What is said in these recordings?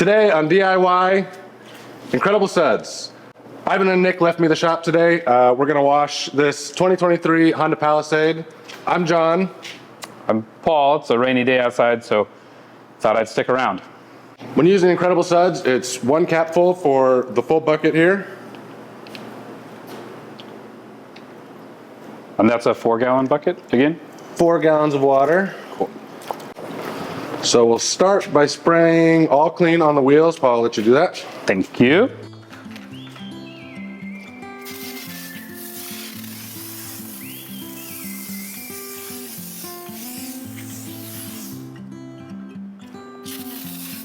Today on DIY Incredible Suds. Ivan and Nick left me the shop today. We're gonna wash this 2023 Honda Palisade. I'm John. I'm Paul. It's a rainy day outside, so thought I'd stick around. When using Incredible Suds, it's one capful for the full bucket here. And that's a 4-gallon bucket again? 4 gallons of water. Cool. So we'll start by spraying all clean on the wheels. Paul, I'll let you do that. Thank you.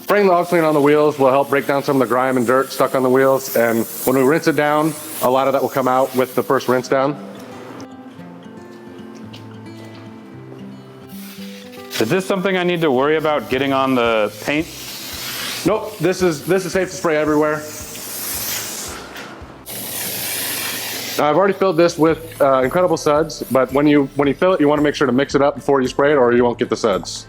Spraying the all clean on the wheels will help break down some of the grime and dirt stuck on the wheels, and when we rinse it down, a lot of that will come out with the first rinse down. Is this something I need to worry about getting on the paint? Nope, this is safe to spray everywhere. Now I've already filled this with Incredible Suds, but when you fill it, you want to make sure to mix it up before you spray it, or you won't get the suds.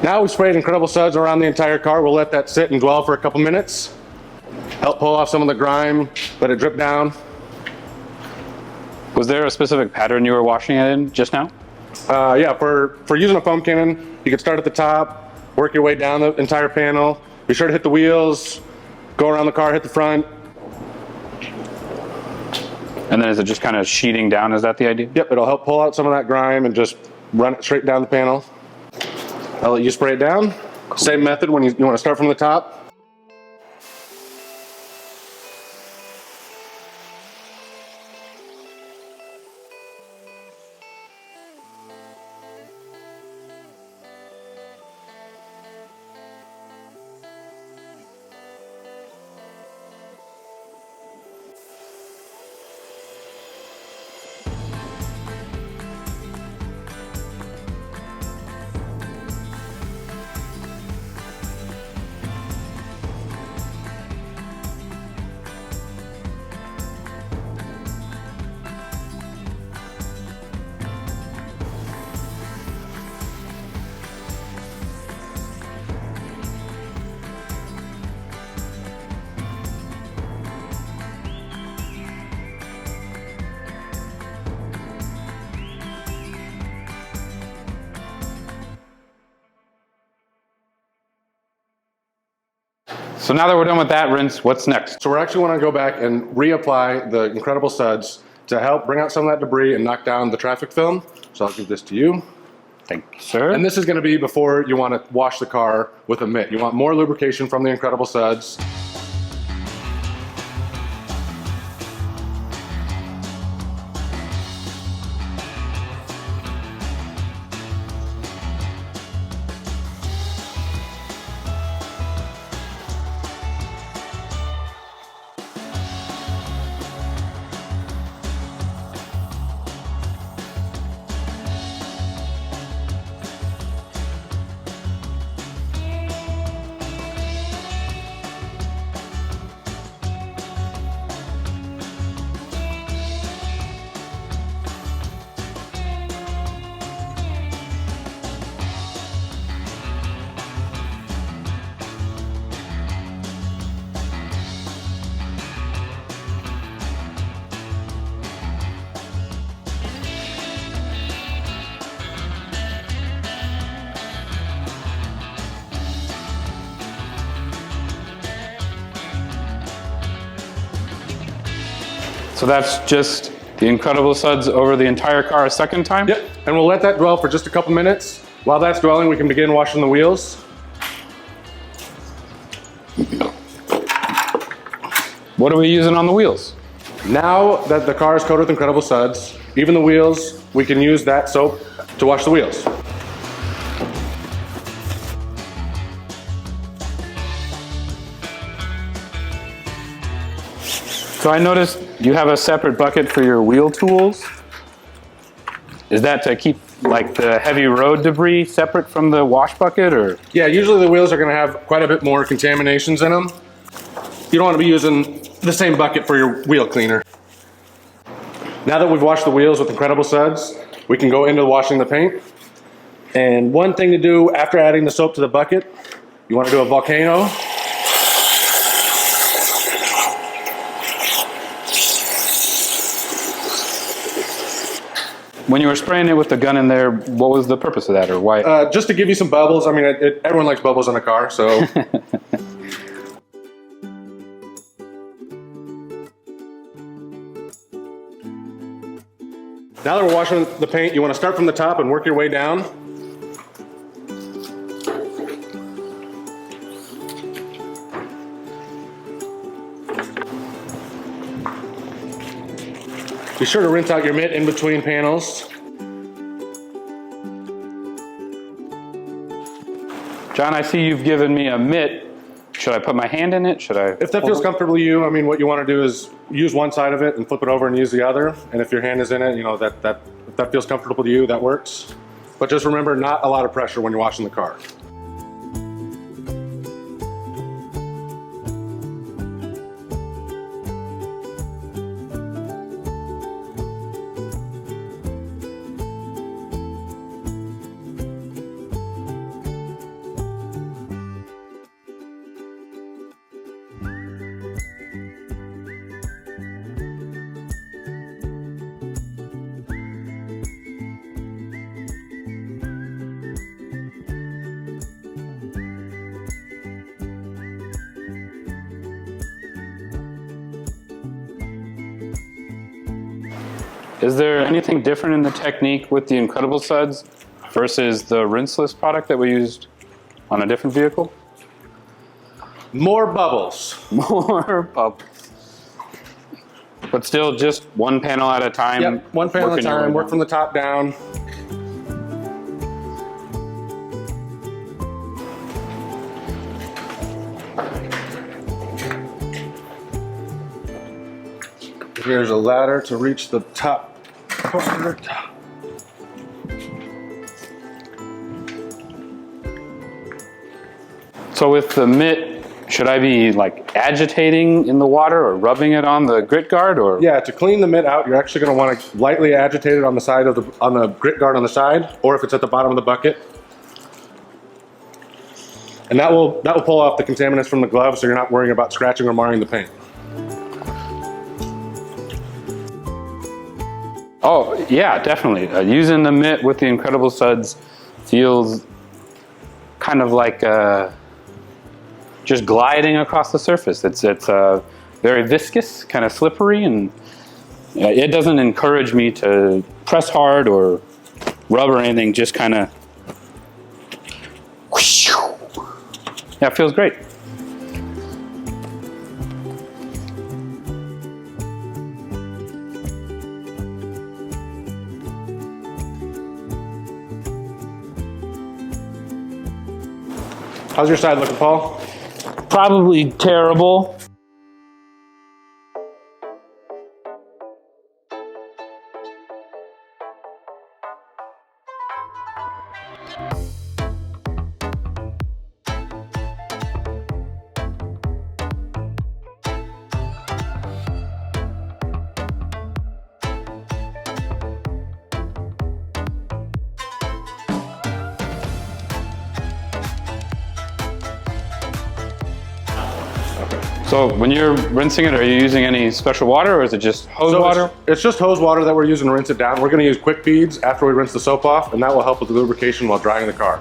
Now we've sprayed Incredible Suds around the entire car. We'll let that sit and dwell for a couple minutes. Help pull off some of the grime, let it drip down. Was there a specific pattern you were washing it in just now? Yeah, for using a foam cannon, you can start at the top, work your way down the entire panel. Be sure to hit the wheels, go around the car, hit the front. And then is it just kind of sheeting down? Is that the idea? Yep, it'll help pull out some of that grime and just run it straight down the panel. I'll let you spray it down. Cool. Same method when you want to start from the top. So now that we're done with that rinse, what's next? So we're actually want to go back and reapply the Incredible Suds to help bring out some of that debris and knock down the traffic film. So I'll give this to you. Thank you, sir. And this is going to be before you want to wash the car with a mitt. You want more lubrication from the Incredible Suds. So that's just the Incredible Suds over the entire car a second time? Yep, and we'll let that dwell for just a couple minutes. While that's dwelling, we can begin washing the wheels. What are we using on the wheels? Now that the car is coated with Incredible Suds, even the wheels, we can use that soap to wash the wheels. So I noticed you have a separate bucket for your wheel tools. Is that to keep like the heavy road debris separate from the wash bucket, or? Yeah, usually the wheels are gonna have quite a bit more contaminations in them. You don't wanna be using the same bucket for your wheel cleaner. Now that we've washed the wheels with Incredible Suds, we can go into washing the paint. And one thing to do after adding the soap to the bucket, you wanna do a volcano. When you were spraying it with the gun in there, what was the purpose of that, or why? Just to give you some bubbles. I mean, everyone likes bubbles in a car, so. Now that we're washing the paint, you want to start from the top and work your way down. Be sure to rinse out your mitt in between panels. John, I see you've given me a mitt. Should I put my hand in it? Should I? If that feels comfortable to you, I mean, what you want to do is use one side of it and flip it over and use the other. And if your hand is in it, you know, if that feels comfortable to you, that works. But just remember, not a lot of pressure when you're washing the car. Is there anything different in the technique with the Incredible Suds versus the rinseless product that we used on a different vehicle? More bubbles. More bubbles. But still just one panel at a time? Yep, one panel at a time, work from the top down. Here's a ladder to reach the top part. So with the mitt, should I be like agitating in the water or rubbing it on the grit guard, or? Yeah, to clean the mitt out, you're actually going to want to lightly agitate it on the side of on the grit guard on the side, or if it's at the bottom of the bucket. And that will pull off the contaminants from the glove, so you're not worrying about scratching or marring the paint. Oh, yeah, definitely. Using the mitt with the Incredible Suds feels kind of like just gliding across the surface. It's very viscous, kind of slippery, and it doesn't encourage me to press hard or rub or anything, just kind of, yeah, it feels great. How's your side looking, Paul? Probably terrible. So when you're rinsing it, are you using any special water, or is it just hose water? It's just hose water that we're using to rinse it down. We're going to use Qucik Beads after we rinse the soap off, and that will help with the lubrication while drying the car.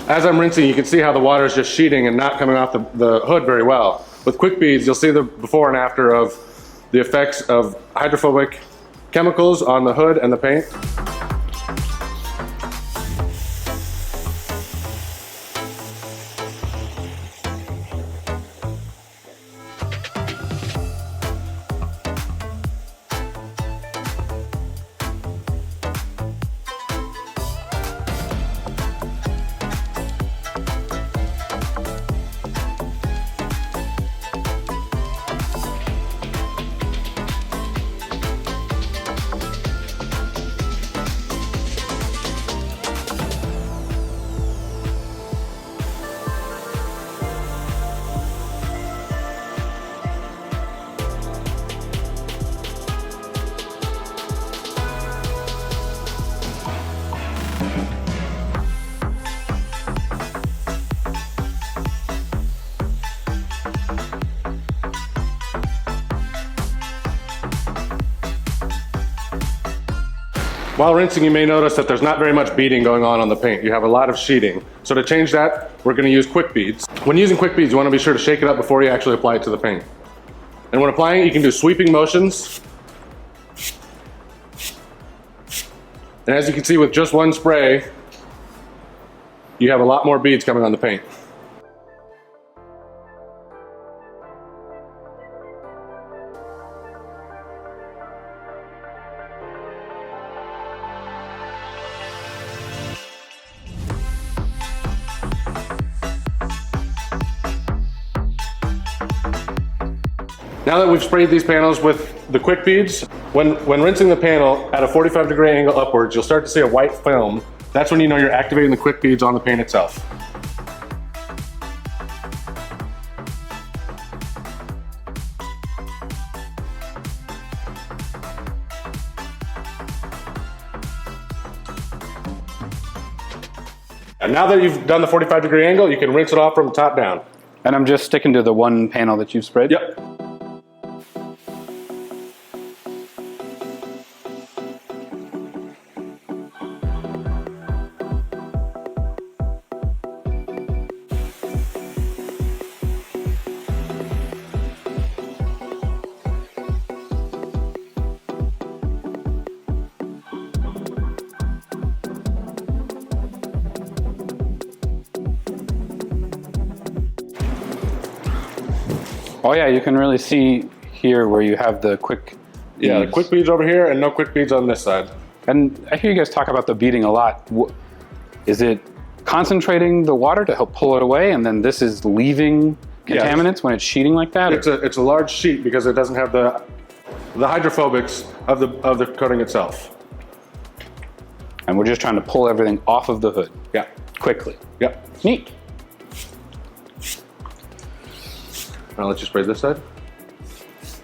As I'm rinsing, you can see how the water is just sheeting and not coming off the hood very well. With Qucik Beads, you'll see the before and after of the effects of hydrophobic chemicals on the hood and the paint. While rinsing, you may notice that there's not very much beading going on the paint. You have a lot of sheeting. So to change that, we're going to use Qucik Beads. When using Qucik Beads, you want to be sure to shake it up before you actually apply it to the paint. And when applying it, you can do sweeping motions. And as you can see, with just one spray, you have a lot more beads coming on the paint. Now that we've sprayed these panels with the Qucik Beads, when rinsing the panel at a 45-degree angle upwards, you'll start to see a white film. That's when you know you're activating the Qucik Beads on the paint itself. And now that you've done the 45-degree angle, you can rinse it off from top down. And I'm just sticking to the one panel that you've sprayed? Yep. Oh yeah, you can really see here where you have the Qucik Beads. Yeah, the Qucik Beads over here and no Qucik Beads on this side. And I hear you guys talk about the beading a lot. Is it concentrating the water to help pull it away, and then this is leaving contaminants when it's sheeting like that? It's a large sheet because it doesn't have the hydrophobics of the coating itself. And we're just trying to pull everything off of the hood. Yeah. Quickly. Yep. Neat. I'll let you spray this side.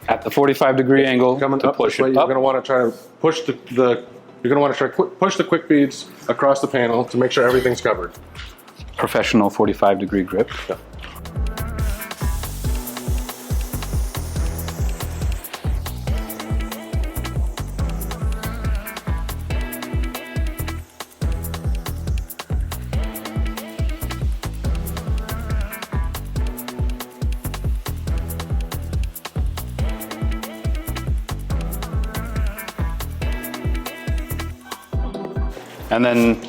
At the 45-degree angle Coming to up push this way, it you're up. going to want to try to push push the Qucik Beads across the panel to make sure everything's covered. Professional 45-degree grip. Yeah. And then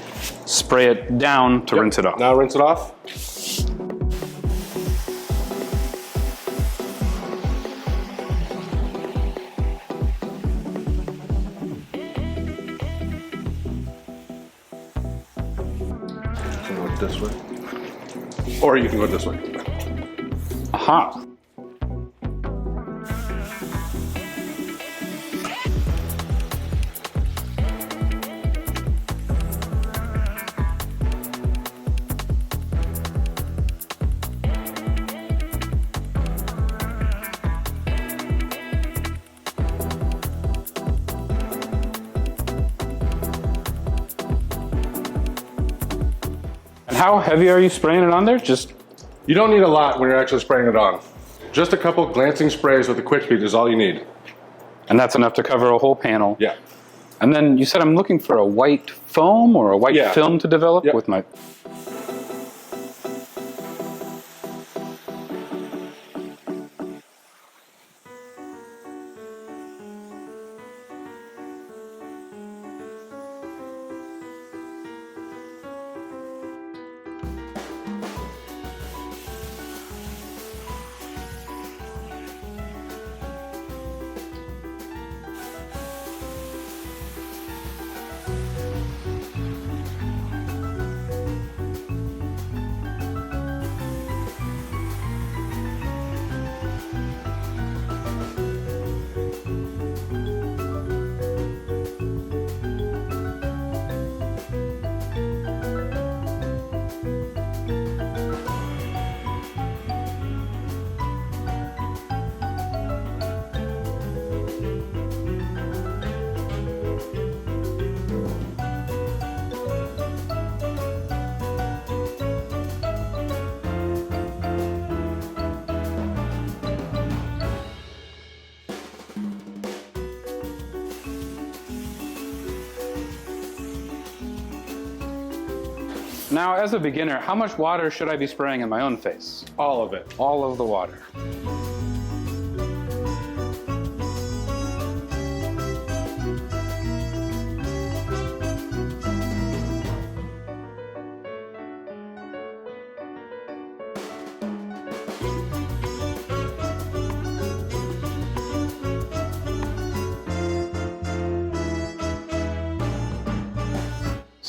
spray it down to rinse it off. Now rinse it off. You can go this way. Or you can go this way. Aha. How heavy are you spraying it on there? Just You don't need a lot when you're actually spraying it on. Just a couple glancing sprays with the Qucik Bead is all you need. and that's enough to cover a whole panel. Yeah. And then you said I'm looking for a white foam or a white Yeah. film to develop Yep. with my. Now, as a beginner, how much water should I be spraying in my own face? All of it. All of the water.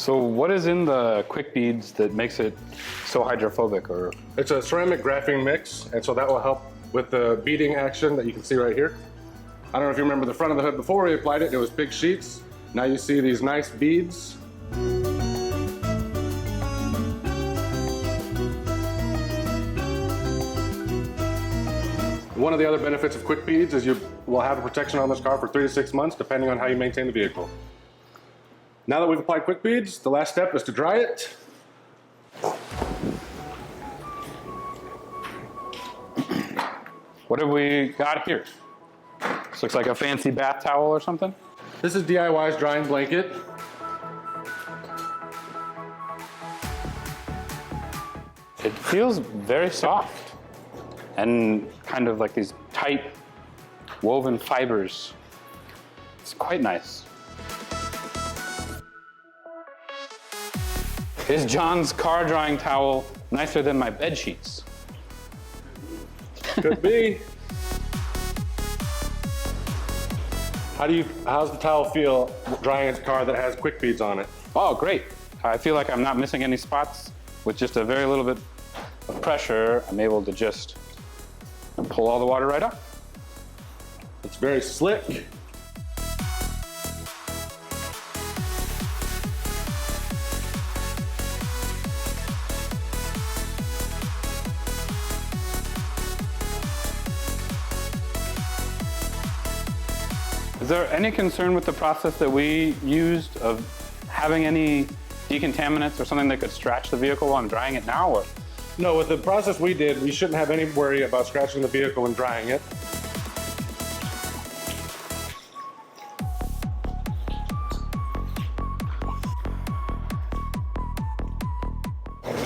So what is in the Qucik Beads that makes it so hydrophobic? Or It's a ceramic graphene mix, and so that will help with the beading action that you can see right here. I don't know if you remember the front of the hood before we applied it, it was big sheets. Now you see these nice beads. One of the other benefits of Qucik Beads is you will have a protection on this car for 3 to 6 months, depending on how you maintain the vehicle. Now that we've applied Qucik Beads, the last step is to dry it. what have we got here? This looks like a fancy bath towel or something. This is DIY's drying blanket. It feels very soft and kind of like these tight woven fibers. It's quite nice. Is John's car drying towel nicer than my bed sheets? Could be. How's the towel feel drying its car that has Qucik Beads on it? Oh, great. I feel like I'm not missing any spots. With just a very little bit of pressure, I'm able to just pull all the water right up. It's very slick. Is there any concern with the process that we used of having any decontaminants or something that could scratch the vehicle while I'm drying it now? Or? No, with the process we did, we shouldn't have any worry about scratching the vehicle when drying it.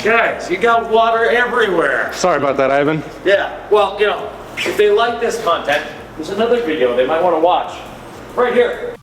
Guys, you got water everywhere. Sorry about that, Ivan. Yeah, well, you know, if they like this content, there's another video they might want to watch. Right here.